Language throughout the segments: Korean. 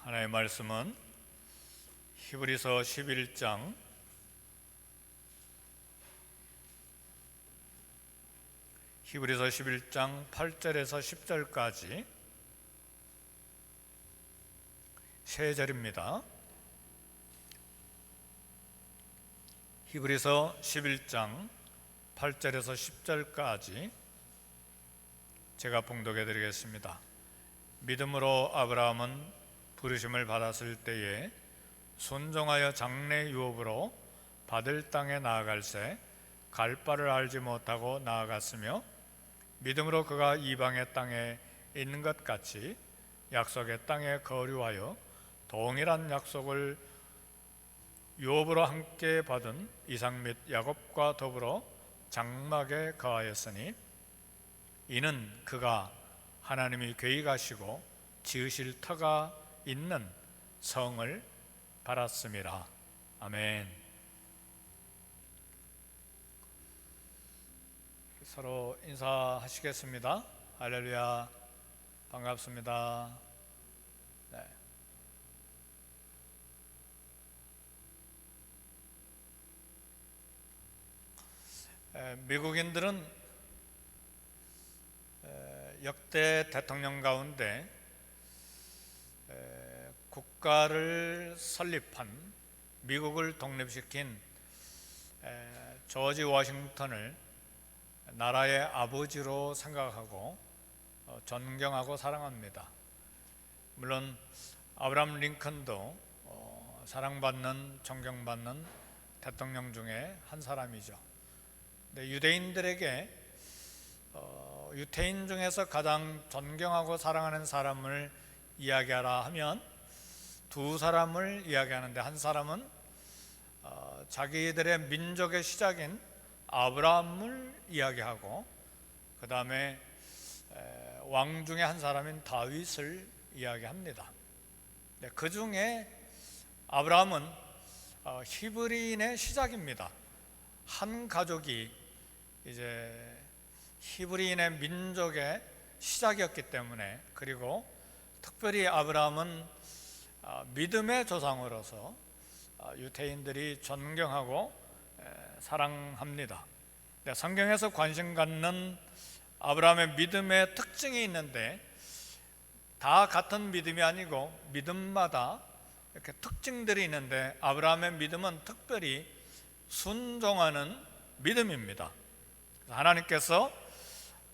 하나님의 말씀은 히브리서 11장 8절에서 10절까지 세 절입니다. 히브리서 11장 8절에서 10절까지 제가 봉독해 드리겠습니다. 믿음으로 아브라함은 부르심을 받았을 때에 순종하여 장래 유업으로 받을 땅에 나아갈새 갈 바를 알지 못하고 나아갔으며, 믿음으로 그가 이방의 땅에 있는 것 같이 약속의 땅에 거류하여 동일한 약속을 유업으로 함께 받은 이삭 및 야곱과 더불어 장막에 거하였으니, 이는 그가 하나님이 계획하시고 지으실 터가 있는 성을 바랐음이라. 아멘. 서로 인사하시겠습니다. 할렐루야, 반갑습니다. 미국인들은 역대 대통령 가운데 국가를 설립한, 미국을 독립시킨 조지 워싱턴을 나라의 아버지로 생각하고 존경하고 사랑합니다. 물론 아브라함 링컨도 사랑받는, 존경받는 대통령 중에 한 사람이죠. 근데 유대인들에게 유태인 중에서 가장 존경하고 사랑하는 사람을 이야기하라 하면 두 사람을 이야기하는데, 한 사람은 자기들의 민족의 시작인 아브라함을 이야기하고, 그 다음에 왕 중에 한 사람인 다윗을 이야기합니다. 그 중에 아브라함은 히브리인의 시작입니다. 한 가족이 이제 히브리인의 민족의 시작이었기 때문에, 그리고 특별히 아브라함은 믿음의 조상으로서 유태인들이 존경하고 사랑합니다. 성경에서 관심 갖는 아브라함의 믿음의 특징이 있는데, 다 같은 믿음이 아니고 믿음마다 이렇게 특징들이 있는데, 아브라함의 믿음은 특별히 순종하는 믿음입니다. 하나님께서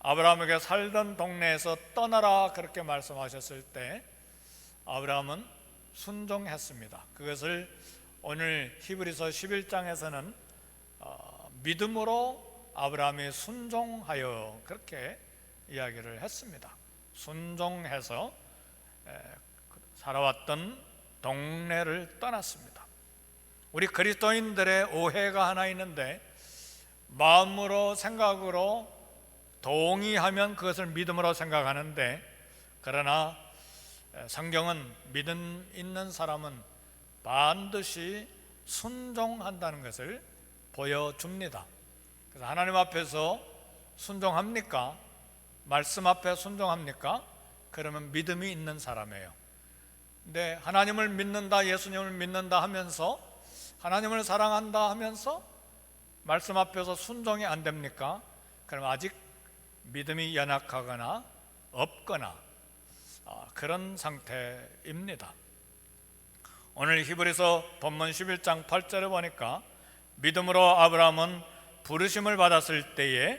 아브라함에게 살던 동네에서 떠나라 그렇게 말씀하셨을 때 아브라함은 순종했습니다. 그것을 오늘 히브리서 11장에서는 믿음으로 아브라함이 순종하여 그렇게 이야기를 했습니다. 순종해서 살아왔던 동네를 떠났습니다. 우리 그리스도인들의 오해가 하나 있는데, 마음으로 생각으로 동의하면 그것을 믿음으로 생각하는데, 그러나 성경은 믿음 있는 사람은 반드시 순종한다는 것을 보여줍니다. 그래서 하나님 앞에서 순종합니까? 말씀 앞에 순종합니까? 그러면 믿음이 있는 사람이에요. 근데 하나님을 믿는다, 예수님을 믿는다 하면서, 하나님을 사랑한다 하면서 말씀 앞에서 순종이 안 됩니까? 그럼 아직 믿음이 연약하거나 없거나 그런 상태입니다. 오늘 히브리서 본문 11장 8절에 보니까 믿음으로 아브라함은 부르심을 받았을 때에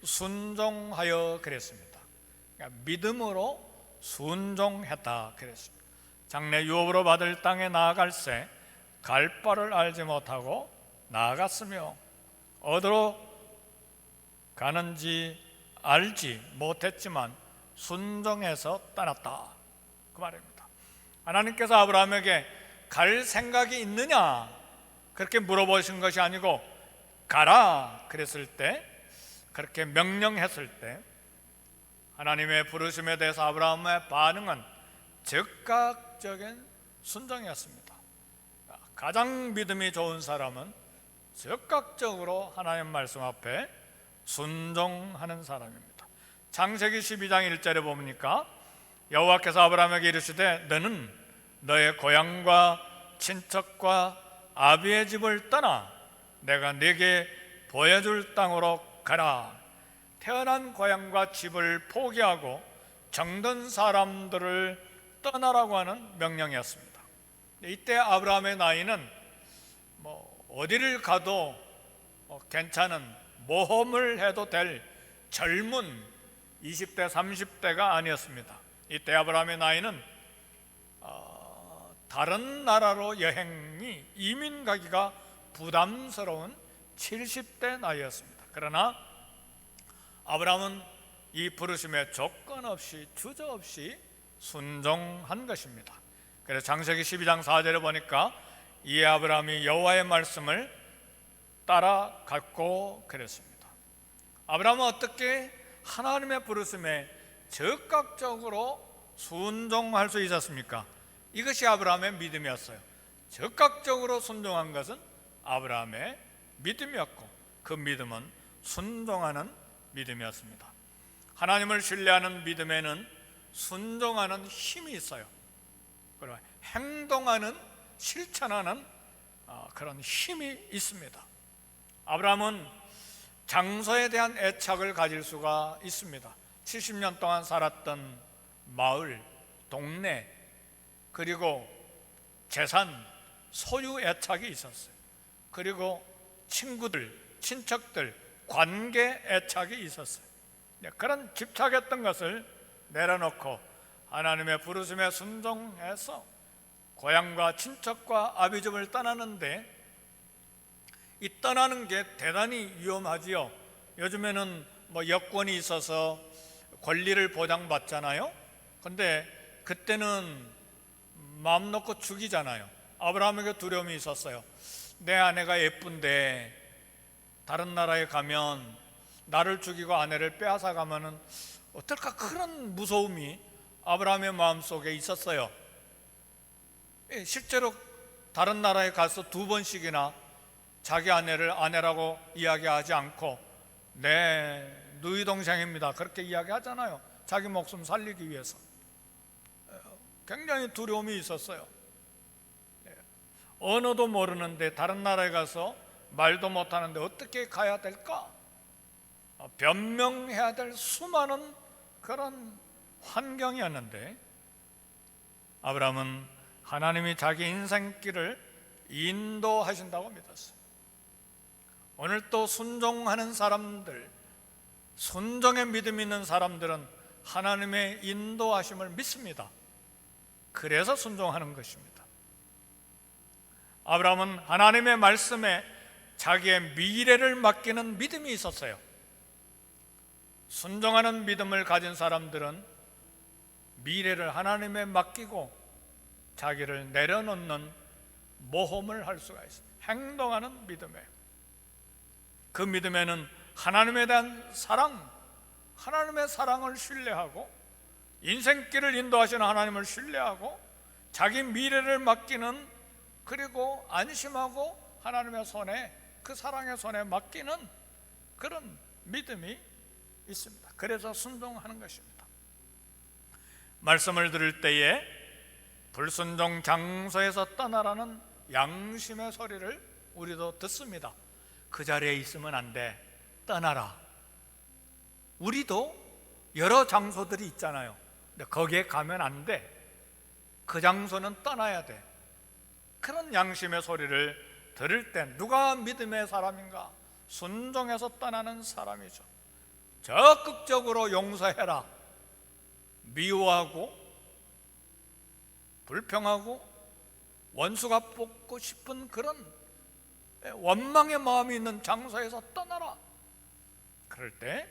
순종하여 그랬습니다. 그러니까 믿음으로 순종했다 그랬습니다. 장래 유업으로 받을 땅에 나아갈새 갈 바를 알지 못하고 나아갔으며, 어디로 가는지 알지 못했지만 순종해서 떠났다, 그 말입니다. 하나님께서 아브라함에게 갈 생각이 있느냐 그렇게 물어보신 것이 아니고, 가라 그랬을 때, 그렇게 명령했을 때 하나님의 부르심에 대해서 아브라함의 반응은 즉각적인 순종이었습니다. 가장 믿음이 좋은 사람은 즉각적으로 하나님 말씀 앞에 순종하는 사람입니다. 창세기 12장 1절에 보니까 여호와께서 아브라함에게 이르시되 너는 너의 고향과 친척과 아비의 집을 떠나 내가 네게 보여줄 땅으로 가라. 태어난 고향과 집을 포기하고 정든 사람들을 떠나라고 하는 명령이었습니다. 이때 아브라함의 나이는 어디를 가도 괜찮은, 모험을 해도 될 젊은 20대 30대가 아니었습니다. 이때 아브라함의 나이는 다른 나라로 여행이, 이민 가기가 부담스러운 70대 나이였습니다. 그러나 아브라함은 이 부르심에 조건 없이, 주저없이 순종한 것입니다. 그래서 창세기 12장 4절에 보니까 이 아브라함이 여호와의 말씀을 따라갔고 그랬습니다. 아브라함은 어떻게 하나님의 부르심에 적극적으로 순종할 수 있었습니까? 이것이 아브라함의 믿음이었어요. 적극적으로 순종한 것은 아브라함의 믿음이었고, 그 믿음은 순종하는 믿음이었습니다. 하나님을 신뢰하는 믿음에는 순종하는 힘이 있어요. 그리고 행동하는, 실천하는 그런 힘이 있습니다. 아브라함은 장소에 대한 애착을 가질 수가 있습니다. 70년 동안 살았던 마을, 동네, 그리고 재산, 소유 애착이 있었어요. 그리고 친구들, 친척들, 관계 애착이 있었어요. 그런 집착했던 것을 내려놓고 하나님의 부르심에 순종해서 고향과 친척과 아비집을 떠나는데, 이 떠나는 게 대단히 위험하지요. 요즘에는 여권이 있어서 권리를 보장받잖아요. 근데 그때는 마음 놓고 죽이잖아요. 아브라함에게 두려움이 있었어요. 내 아내가 예쁜데 다른 나라에 가면 나를 죽이고 아내를 빼앗아 가면은 어떨까, 그런 무서움이 아브라함의 마음속에 있었어요. 실제로 다른 나라에 가서 2번씩이나 자기 아내를 아내라고 이야기하지 않고 내 누이 동생입니다, 그렇게 이야기하잖아요. 자기 목숨 살리기 위해서. 굉장히 두려움이 있었어요. 언어도 모르는데 다른 나라에 가서 말도 못하는데 어떻게 가야 될까? 변명해야 될 수많은 그런 환경이었는데, 아브라함은 하나님이 자기 인생길을 인도하신다고 믿었어요. 오늘 또 순종하는 사람들, 순종의 믿음 있는 사람들은 하나님의 인도하심을 믿습니다. 그래서 순종하는 것입니다. 아브라함은 하나님의 말씀에 자기의 미래를 맡기는 믿음이 있었어요. 순종하는 믿음을 가진 사람들은 미래를 하나님에 맡기고 자기를 내려놓는 모험을 할 수가 있어요. 행동하는 믿음에, 그 믿음에는 하나님에 대한 사랑, 하나님의 사랑을 신뢰하고 인생길을 인도하시는 하나님을 신뢰하고 자기 미래를 맡기는, 그리고 안심하고 하나님의 손에, 그 사랑의 손에 맡기는 그런 믿음이 있습니다. 그래서 순종하는 것입니다. 말씀을 들을 때에 불순종 장소에서 떠나라는 양심의 소리를 우리도 듣습니다. 그 자리에 있으면 안 돼, 떠나라. 우리도 여러 장소들이 있잖아요. 근데 거기에 가면 안 돼, 그 장소는 떠나야 돼. 그런 양심의 소리를 들을 때 누가 믿음의 사람인가? 순종해서 떠나는 사람이죠. 적극적으로 용서해라. 미워하고 불평하고 원수가 뽑고 싶은 그런 원망의 마음이 있는 장소에서 떠나라. 그럴 때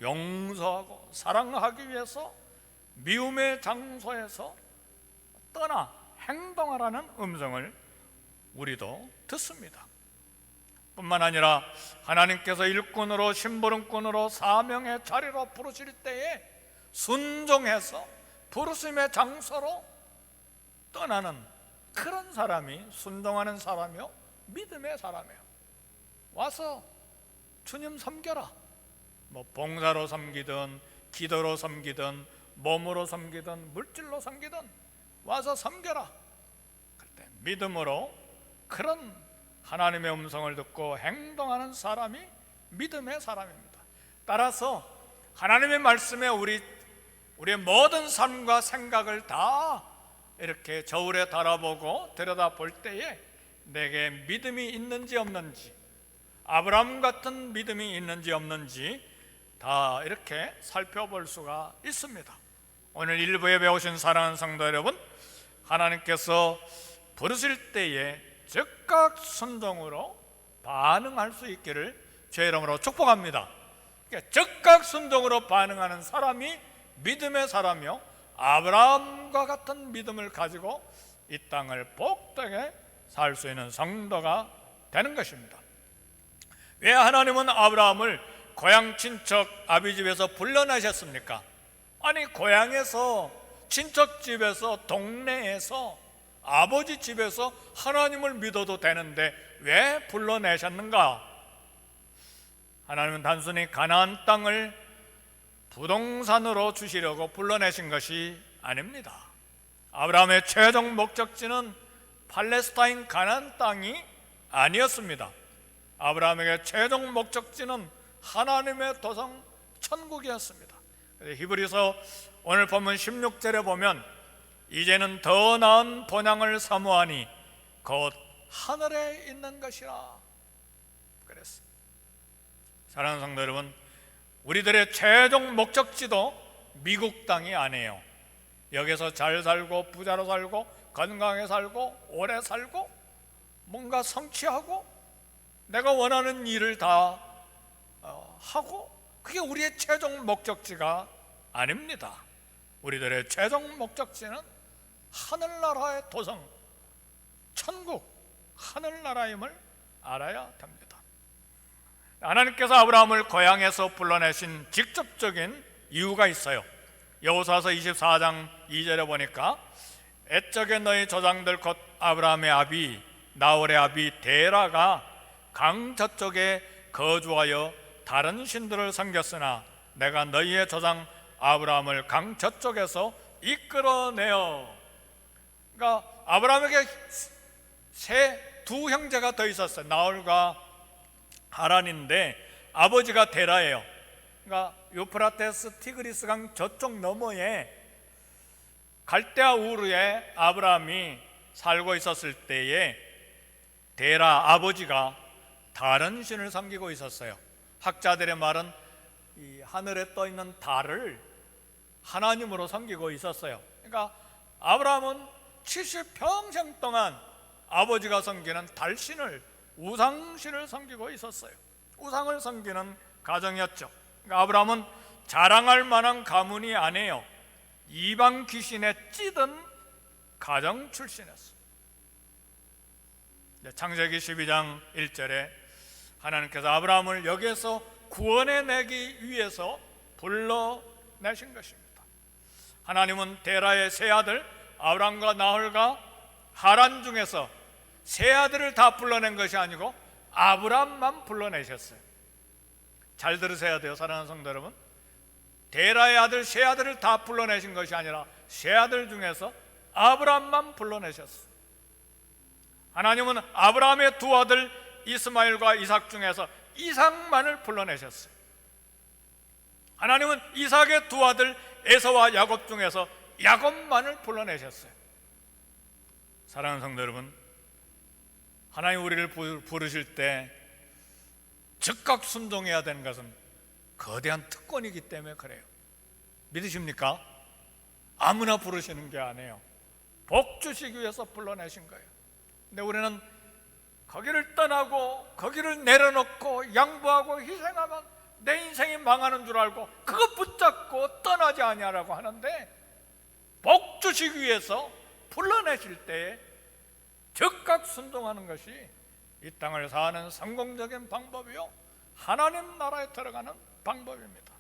용서하고 사랑하기 위해서 미움의 장소에서 떠나 행동하라는 음성을 우리도 듣습니다. 뿐만 아니라 하나님께서 일꾼으로, 심부름꾼으로 사명의 자리로 부르실 때에 순종해서 부르심의 장소로 떠나는 그런 사람이 순종하는 사람이요, 믿음의 사람이에요. 와서 주님 섬겨라. 봉사로 섬기든 기도로 섬기든 몸으로 섬기든 물질로 섬기든 와서 섬겨라. 믿음으로 그런 하나님의 음성을 듣고 행동하는 사람이 믿음의 사람입니다. 따라서 하나님의 말씀에 우리의 모든 삶과 생각을 다 이렇게 저울에 달아보고 들여다볼 때에 내게 믿음이 있는지 없는지, 아브라함 같은 믿음이 있는지 없는지 다 이렇게 살펴볼 수가 있습니다. 오늘 일부에 배우신 사랑하는 성도 여러분, 하나님께서 부르실 때에 즉각 순종으로 반응할 수 있기를 주의 이름으로 축복합니다. 즉각 순종으로 반응하는 사람이 믿음의 사람이요, 아브라함과 같은 믿음을 가지고 이 땅을 복되게 살 수 있는 성도가 되는 것입니다. 왜 하나님은 아브라함을 고향 친척 아비 집에서 불러내셨습니까? 아니, 고향에서, 친척 집에서, 동네에서, 아버지 집에서 하나님을 믿어도 되는데 왜 불러내셨는가? 하나님은 단순히 가나안 땅을 부동산으로 주시려고 불러내신 것이 아닙니다. 아브라함의 최종 목적지는 팔레스타인 가나안 땅이 아니었습니다. 아브라함에게 최종 목적지는 하나님의 도성 천국이었습니다. 히브리서 오늘 본문 16절에 보면 이제는 더 나은 본향을 사모하니 곧 하늘에 있는 것이라 그랬습니다. 사랑하는 성도 여러분, 우리들의 최종 목적지도 미국 땅이 아니에요. 여기서 잘 살고 부자로 살고 건강하게 살고 오래 살고 뭔가 성취하고 내가 원하는 일을 다 하고, 그게 우리의 최종 목적지가 아닙니다. 우리들의 최종 목적지는 하늘나라의 도성, 천국, 하늘나라임을 알아야 됩니다. 하나님께서 아브라함을 고향에서 불러내신 직접적인 이유가 있어요. 여호수아서 24장 2절에 보니까 옛적에 너희 조상들 곧 아브라함의 아비 나홀의 아비 데라가 강 저쪽에 거주하여 다른 신들을 섬겼으나 내가 너희의 조상 아브라함을 강 저쪽에서 이끌어내어. 그러니까 아브라함에게 두 형제가 더 있었어요. 나홀과 하란인데 아버지가 데라예요. 그러니까 유프라테스 티그리스 강 저쪽 너머에 갈대아 우르에 아브라함이 살고 있었을 때에 데라 아버지가 다른 신을 섬기고 있었어요. 학자들의 말은 이 하늘에 떠 있는 달을 하나님으로 섬기고 있었어요. 그러니까 아브라함은 70평생 동안 아버지가 섬기는 달신을, 우상신을 섬기고 있었어요. 우상을 섬기는 가정이었죠. 그러니까 아브라함은 자랑할 만한 가문이 아니에요. 이방 귀신에 찌든 가정 출신이었어요. 창세기 12장 1절에 하나님께서 아브라함을 여기에서 구원해내기 위해서 불러내신 것입니다. 하나님은 데라의 세 아들 아브라함과 나홀과 하란 중에서 세 아들을 다 불러낸 것이 아니고 아브라함만 불러내셨어요. 잘 들으셔야 돼요, 사랑하는 성도 여러분. 데라의 아들 세 아들을 다 불러내신 것이 아니라 세 아들 중에서 아브라함만 불러내셨어요. 하나님은 아브라함의 두 아들 이스마엘과 이삭 중에서 이삭만을 불러내셨어요. 하나님은 이삭의 두 아들 에서와 야곱 중에서 야곱만을 불러내셨어요. 사랑하는 성도 여러분, 하나님 우리를 부르실 때 즉각 순종해야 되는 것은 거대한 특권이기 때문에 그래요. 믿으십니까? 아무나 부르시는 게 아니에요. 복 주시기 위해서 불러내신 거예요. 근데 우리는 거기를 떠나고 거기를 내려놓고 양보하고 희생하면 내 인생이 망하는 줄 알고 그거 붙잡고 떠나지 아니하라고 하는데, 복 주시기 위해서 불러내실 때에 즉각 순종하는 것이 이 땅을 사는 성공적인 방법이요, 하나님 나라에 들어가는 방법입니다.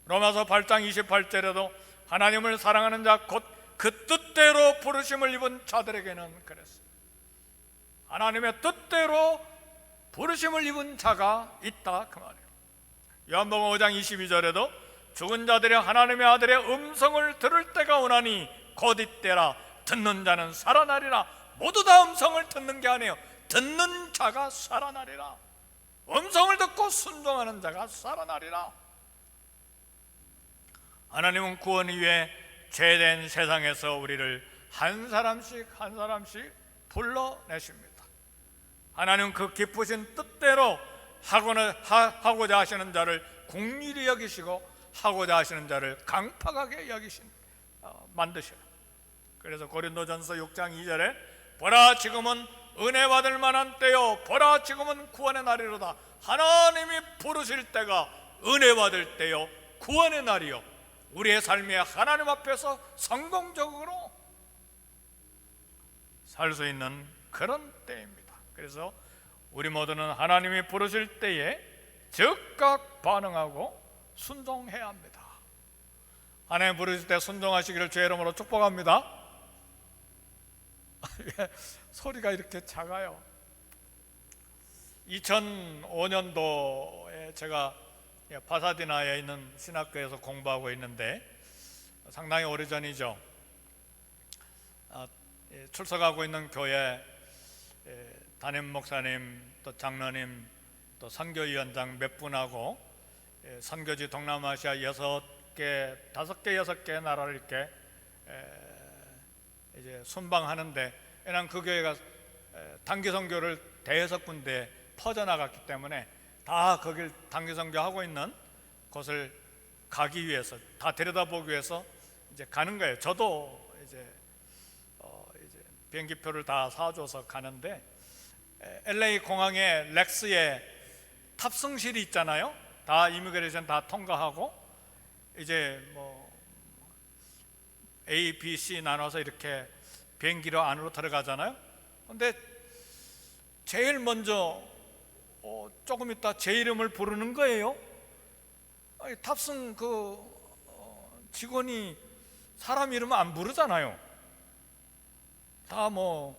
로마서 8장 28절에도 하나님을 사랑하는 자 곧 그 뜻대로 부르심을 입은 자들에게는 그랬습니다. 하나님의 뜻대로 부르심을 입은 자가 있다, 그 말이에요. 요한복음 5장 22절에도 죽은 자들이 하나님의 아들의 음성을 들을 때가 오나니 곧 이때라 듣는 자는 살아나리라 모두 다 음성을 듣는 게 아니에요. 듣는 자가 살아나리라. 음성을 듣고 순종하는 자가 살아나리라. 하나님은 구원 이후에 죄된 세상에서 우리를 한 사람씩 한 사람씩 불러내십니다. 하나님은 그 기쁘신 뜻대로 하고자 하시는 자를 긍휼히 여기시고 하고자 하시는 자를 강팍하게 만드셔요. 그래서 고린도전서 6장 2절에 보라 지금은 은혜 받을 만한 때요, 보라 지금은 구원의 날이로다. 하나님이 부르실 때가 은혜 받을 때요, 구원의 날이요, 우리의 삶에 하나님 앞에서 성공적으로 살 수 있는 그런 때입니다. 그래서 우리 모두는 하나님이 부르실 때에 즉각 반응하고 순종해야 합니다. 하나님 부르실 때 순종하시기를 주의 이름으로 축복합니다. 소리가 이렇게 작아요. 2005년도에 제가 파사디나에 있는 신학교에서 공부하고 있는데 상당히 오래전이죠. 출석하고 있는 교회 담임 목사님, 또 장로님, 또 선교위원장 몇 분하고 선교지 동남아시아 6개, 6개 나라를 이렇게 이제 순방하는데, 왜냐하면 그 교회가 단기 선교를 대여섯 군데 퍼져나갔기 때문에 다 거길 단기 선교하고 있는 곳을 가기 위해서, 다 들여다보기 위해서 이제 가는 거예요. 저도 이제 비행기표를 다 사줘서 가는데, LA 공항에 렉스에 탑승실이 있잖아요. 다 이미그레이션 다 통과하고 이제 뭐 A, B, C 나눠서 이렇게 비행기로 안으로 들어가잖아요. 근데 제일 먼저 조금 있다 제 이름을 부르는 거예요. 아니, 탑승 직원이 사람 이름은 안 부르잖아요. 다 뭐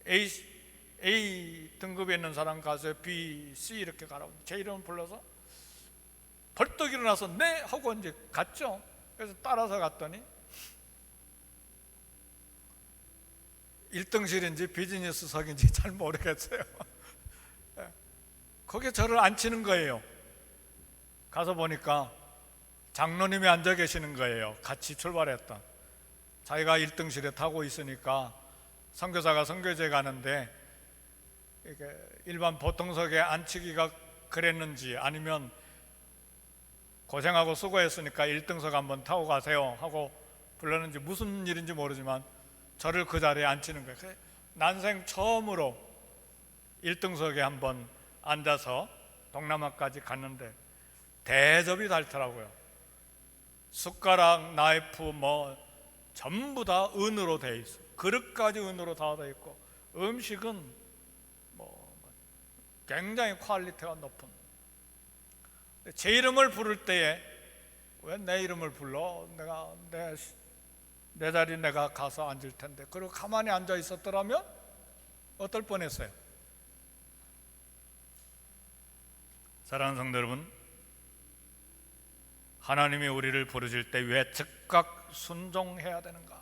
A 등급에 있는 사람 가서 B, C 이렇게 가라고 제 이름을 불러서 벌떡 일어나서 네 하고 이제 갔죠. 그래서 따라서 갔더니 1등실인지 비즈니스석인지 잘 모르겠어요. 거기에 저를 앉히는 거예요. 가서 보니까 장로님이 앉아 계시는 거예요. 같이 출발했던. 자기가 1등실에 타고 있으니까 선교사가 선교제 가는데 이게 일반 보통석에 앉히기가 그랬는지, 아니면 고생하고 수고했으니까 1등석 한번 타고 가세요 하고 불렀는지 무슨 일인지 모르지만 저를 그 자리에 앉히는 거예요. 난생 처음으로 1등석에 한번 앉아서 동남아까지 갔는데 대접이 닳더라고요. 숟가락, 나이프 뭐 전부 다 은으로 돼 있어. 그릇까지 은으로 다 돼 있고, 음식은 뭐 굉장히 퀄리티가 높은. 제 이름을 부를 때에 왜 내 이름을 불러? 내가 내 자리 내가 가서 앉을 텐데. 그리고 가만히 앉아 있었더라면 어떨 뻔했어요. 사랑하는 성도 여러분, 하나님이 우리를 부르실 때 왜 즉각 순종해야 되는가?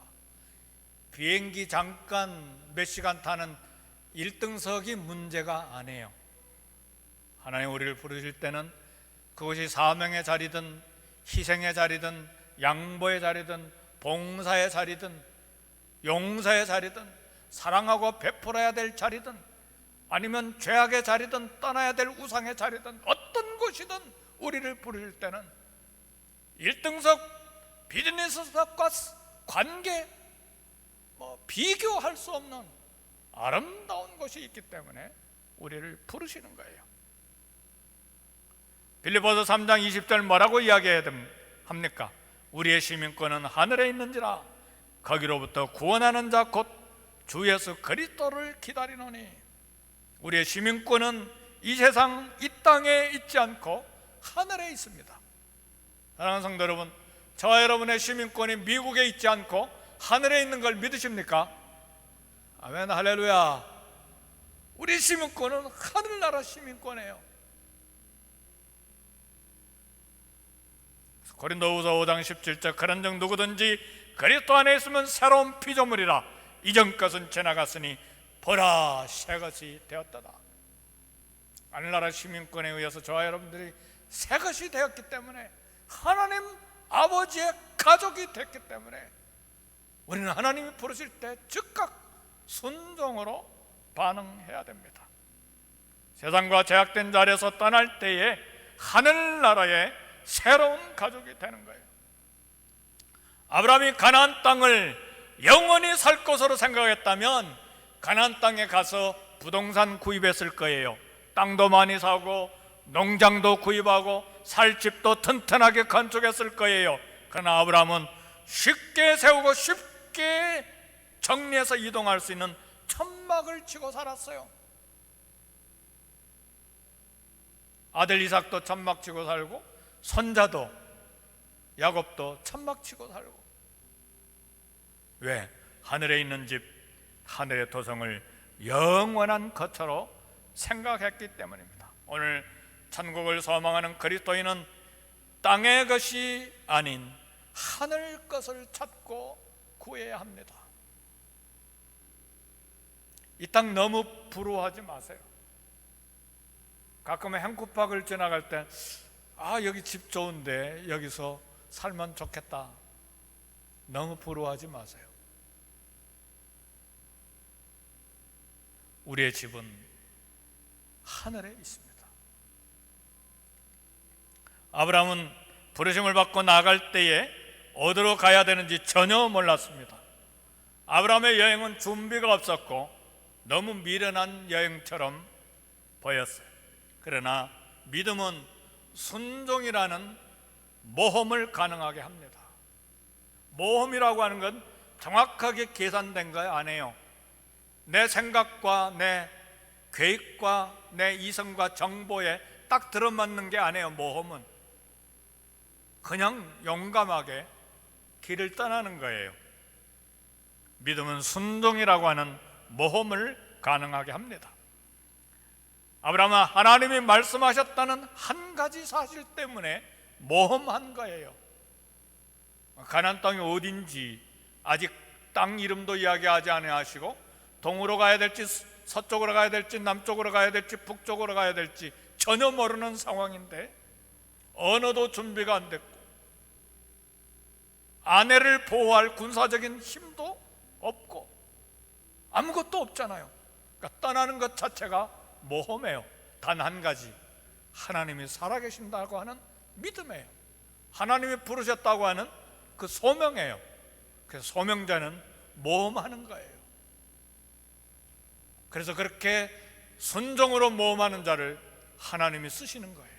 비행기 잠깐 몇 시간 타는 1등석이 문제가 아니에요. 하나님 우리를 부르실 때는 그것이 사명의 자리든 희생의 자리든 양보의 자리든 봉사의 자리든 용서의 자리든 사랑하고 베풀어야 될 자리든 아니면 죄악의 자리든 떠나야 될 우상의 자리든 어떤 곳이든 우리를 부르실 때는 1등석 비즈니스석과 관계 비교할 수 없는 아름다운 것이 있기 때문에 우리를 부르시는 거예요. 빌립보서 3장 20절 뭐라고 이야기합니까? 우리의 시민권은 하늘에 있는지라 거기로부터 구원하는 자 곧 주 예수 그리스도를 기다리노니. 우리의 시민권은 이 세상 이 땅에 있지 않고 하늘에 있습니다. 사랑하는 성도 여러분, 저와 여러분의 시민권이 미국에 있지 않고 하늘에 있는 걸 믿으십니까? 아멘, 할렐루야. 우리 시민권은 하늘나라 시민권이에요. 고린도후서 5장 17절 그런즉 누구든지 그리스도 안에 있으면 새로운 피조물이라 이전 것은 지나갔으니 보라 새 것이 되었도다. 하늘나라 시민권에 의해서 저와 여러분들이 새 것이 되었기 때문에, 하나님 아버지의 가족이 됐기 때문에 우리는 하나님이 부르실 때 즉각 순종으로 반응해야 됩니다. 세상과 제약된 자리에서 떠날 때에 하늘나라의 새로운 가족이 되는 거예요. 아브라함이 가나안 땅을 영원히 살 것으로 생각했다면 가나안 땅에 가서 부동산 구입했을 거예요. 땅도 많이 사고 농장도 구입하고 살 집도 튼튼하게 건축했을 거예요. 그러나 아브라함은 쉽게 세우고 쉽게 정리해서 이동할 수 있는 천막을 치고 살았어요. 아들 이삭도 천막 치고 살고, 손자도 야곱도 천막 치고 살고. 왜? 하늘에 있는 집, 하늘의 도성을 영원한 거처로 생각했기 때문입니다. 오늘 천국을 소망하는 그리스도인은 땅의 것이 아닌 하늘 것을 찾고 구해야 합니다. 이 땅 너무 부러워하지 마세요. 가끔은 행쿠팍을 지나갈 때 여기 집 좋은데 여기서 살면 좋겠다. 너무 부러워하지 마세요. 우리의 집은 하늘에 있습니다. 아브라함은 부르심을 받고 나아갈 때에 어디로 가야 되는지 전혀 몰랐습니다. 아브라함의 여행은 준비가 없었고 너무 미련한 여행처럼 보였어요. 그러나 믿음은 순종이라는 모험을 가능하게 합니다. 모험이라고 하는 건 정확하게 계산된 거 아니에요. 내 생각과 내 계획과 내 이성과 정보에 딱 들어맞는 게 아니에요. 모험은 그냥 용감하게 길을 떠나는 거예요. 믿음은 순종이라고 하는 모험을 가능하게 합니다. 아브라함은 하나님이 말씀하셨다는 한 가지 사실 때문에 모험한 거예요. 가나안 땅이 어딘지 아직 땅 이름도 이야기하지 아니하시고, 동으로 가야 될지 서쪽으로 가야 될지 남쪽으로 가야 될지 북쪽으로 가야 될지 전혀 모르는 상황인데, 언어도 준비가 안 됐고 아내를 보호할 군사적인 힘도 없고 아무것도 없잖아요. 그러니까 떠나는 것 자체가 모험이에요. 단 한 가지, 하나님이 살아계신다고 하는 믿음이에요. 하나님이 부르셨다고 하는 그 소명이에요. 그래서 소명자는 모험하는 거예요. 그래서 그렇게 순종으로 모험하는 자를 하나님이 쓰시는 거예요.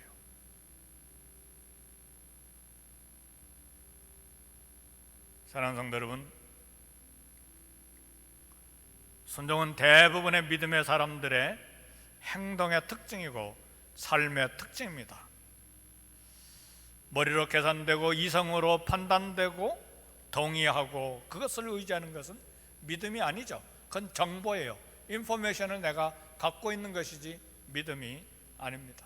사랑하는 성도 여러분, 순종은 대부분의 믿음의 사람들의 행동의 특징이고 삶의 특징입니다. 머리로 계산되고 이성으로 판단되고 동의하고 그것을 의지하는 것은 믿음이 아니죠. 그건 정보예요. 인포메이션을 내가 갖고 있는 것이지 믿음이 아닙니다.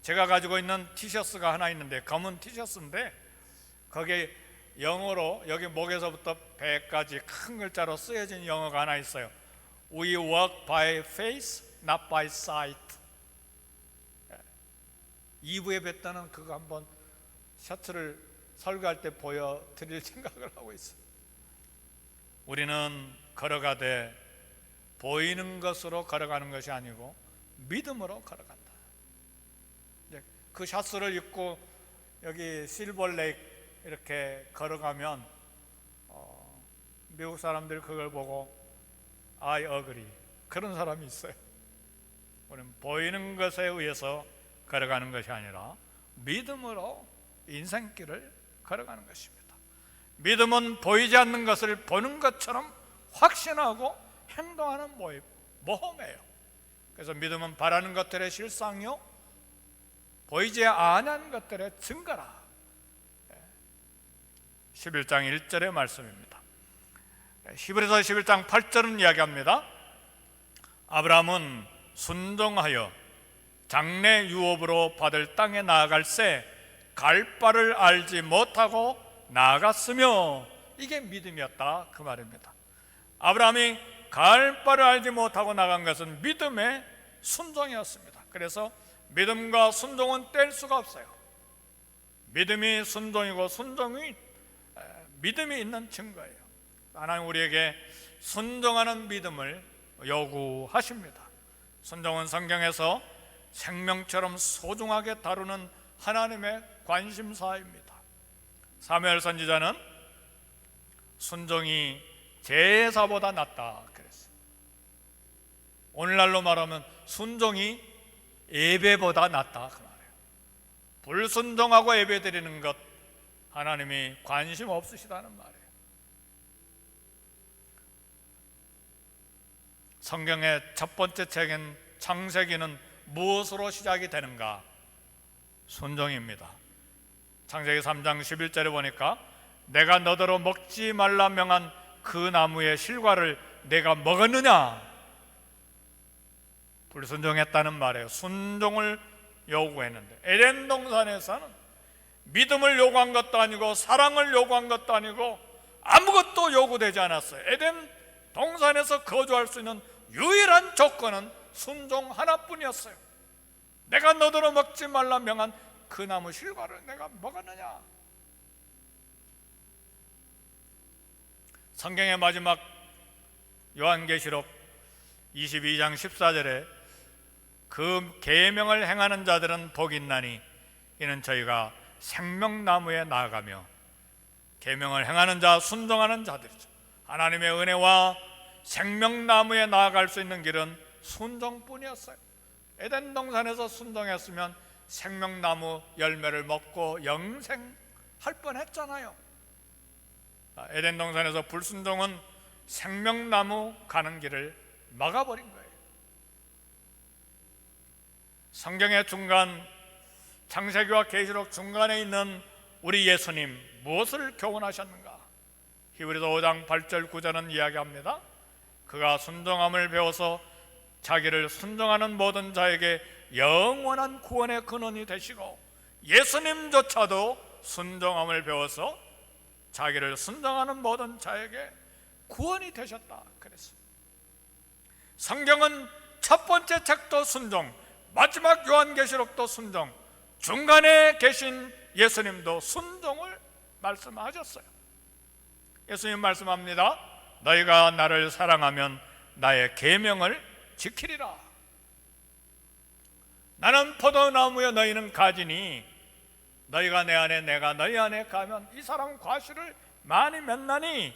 제가 가지고 있는 티셔츠가 하나 있는데, 검은 티셔츠인데 거기에 영어로 여기 목에서부터 배까지 큰 글자로 쓰여진 영어가 하나 있어요. We walk by faith, not by sight. 2부에 뵀다는 그거 한번 셔츠를 설교할 때 보여드릴 생각을 하고 있어요. 우리는 걸어가되 보이는 것으로 걸어가는 것이 아니고 믿음으로 걸어간다. 그 셔츠를 입고 여기 실버레이크 이렇게 걸어가면 미국 사람들이 그걸 보고 I agree, 그런 사람이 있어요. 우리는 보이는 것에 의해서 걸어가는 것이 아니라 믿음으로 인생길을 걸어가는 것입니다. 믿음은 보이지 않는 것을 보는 것처럼 확신하고 행동하는 모험이에요. 그래서 믿음은 바라는 것들의 실상이요 보이지 아니하는 것들의 증거라. 11장 1절의 말씀입니다. 히브리서 11장 8절은 이야기합니다. 아브라함은 순종하여 장래 유업으로 받을 땅에 나아갈새 갈 바를 알지 못하고 나아갔으며 이게 믿음이었다 그 말입니다. 아브라함이 갈 바를 알지 못하고 나간 것은 믿음의 순종이었습니다. 그래서 믿음과 순종은 뗄 수가 없어요. 믿음이 순종이고 순종이 믿음이 있는 증거예요. 하나님 우리에게 순종하는 믿음을 요구하십니다. 순종은 성경에서 생명처럼 소중하게 다루는 하나님의 관심사입니다. 사무엘 선지자는 순종이 제사보다 낫다 그랬어요. 오늘날로 말하면 순종이 예배보다 낫다 그 말이에요. 불순종하고 예배 드리는 것 하나님이 관심 없으시다는 말이에요. 성경의 첫 번째 책인 창세기는 무엇으로 시작이 되는가? 순종입니다. 창세기 3장 11절에 보니까 내가 너더러 먹지 말라 명한 그 나무의 실과를 내가 먹었느냐? 불순종했다는 말이에요. 순종을 요구했는데 에덴 동산에서는 믿음을 요구한 것도 아니고 사랑을 요구한 것도 아니고 아무것도 요구되지 않았어요. 에덴 동산에서 거주할 수 있는 유일한 조건은 순종 하나뿐이었어요. 내가 너더러 먹지 말라 명한 그 나무 실과를 내가 먹었느냐? 성경의 마지막 요한계시록 22장 14절에 그 계명을 행하는 자들은 복이 있나니 이는 저희가 생명나무에 나아가며 계명을 행하는 자, 순종하는 자들이죠. 하나님의 은혜와 생명나무에 나아갈 수 있는 길은 순종뿐이었어요. 에덴 동산에서 순종했으면 생명나무 열매를 먹고 영생할 뻔했잖아요. 에덴 동산에서 불순종은 생명나무 가는 길을 막아버린 거예요. 성경의 중간, 창세기와 계시록 중간에 있는 우리 예수님 무엇을 교훈하셨는가? 히브리서 5장 8절 9절은 이야기합니다. 그가 순종함을 배워서 자기를 순종하는 모든 자에게 영원한 구원의 근원이 되시고 예수님조차도 순종함을 배워서 자기를 순종하는 모든 자에게 구원이 되셨다 그랬어요. 성경은 첫 번째 책도 순종, 마지막 요한계시록도 순종, 중간에 계신 예수님도 순종을 말씀하셨어요. 예수님 말씀합니다. 너희가 나를 사랑하면 나의 계명을 지키리라. 나는 포도나무여 너희는 가지니 너희가 내 안에 내가 너희 안에 가면 이 사람 과실을 많이 맺나니.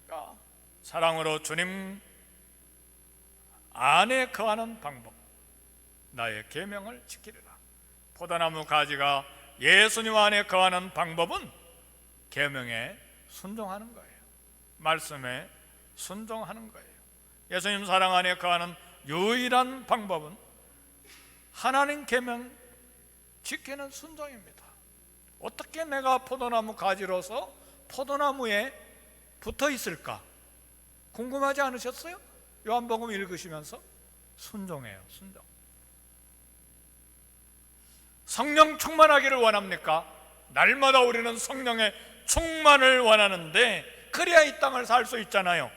그러니까 사랑으로 주님 안에 거하는 방법, 나의 계명을 지키리라. 포도나무 가지가 예수님 안에 거하는 방법은 계명에 순종하는 거예요. 말씀에 순종하는 거예요. 예수님 사랑 안에 거하는 유일한 방법은 하나님 계명 지키는 순종입니다. 어떻게 내가 포도나무 가지로서 포도나무에 붙어 있을까? 궁금하지 않으셨어요? 요한복음 읽으시면서 순종해요. 순종. 성령 충만하기를 원합니까? 날마다 우리는 성령의 충만을 원하는데 그래야 이 땅을 살 수 있잖아요.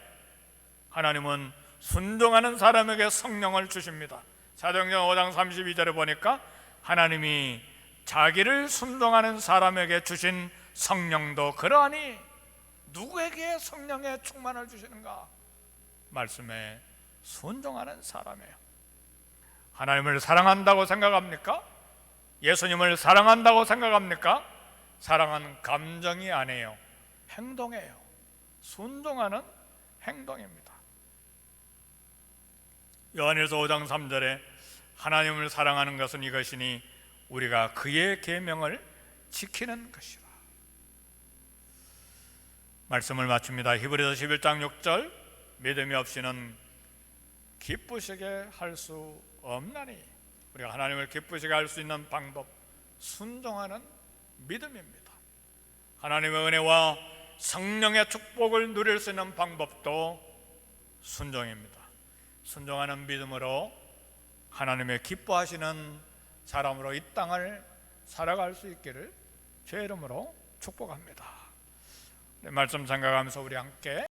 하나님은 순종하는 사람에게 성령을 주십니다. 사도행전 5장 32절에 보니까 하나님이 자기를 순종하는 사람에게 주신 성령도 그러하니 누구에게 성령의 충만을 주시는가? 말씀에 순종하는 사람이에요. 하나님을 사랑한다고 생각합니까? 예수님을 사랑한다고 생각합니까? 사랑은 감정이 아니에요. 행동이에요. 순종하는 행동입니다. 요한일서 5장 3절에 하나님을 사랑하는 것은 이것이니 우리가 그의 계명을 지키는 것이라. 말씀을 마칩니다. 히브리서 11장 6절 믿음이 없이는 기쁘시게 할 수 없나니. 우리가 하나님을 기쁘시게 할 수 있는 방법, 순종하는 믿음입니다. 하나님의 은혜와 성령의 축복을 누릴 수 있는 방법도 순종입니다. 순종하는 믿음으로 하나님의 기뻐하시는 사람으로 이 땅을 살아갈 수 있기를 주의 이름으로 축복합니다. 말씀 생각하면서 우리 함께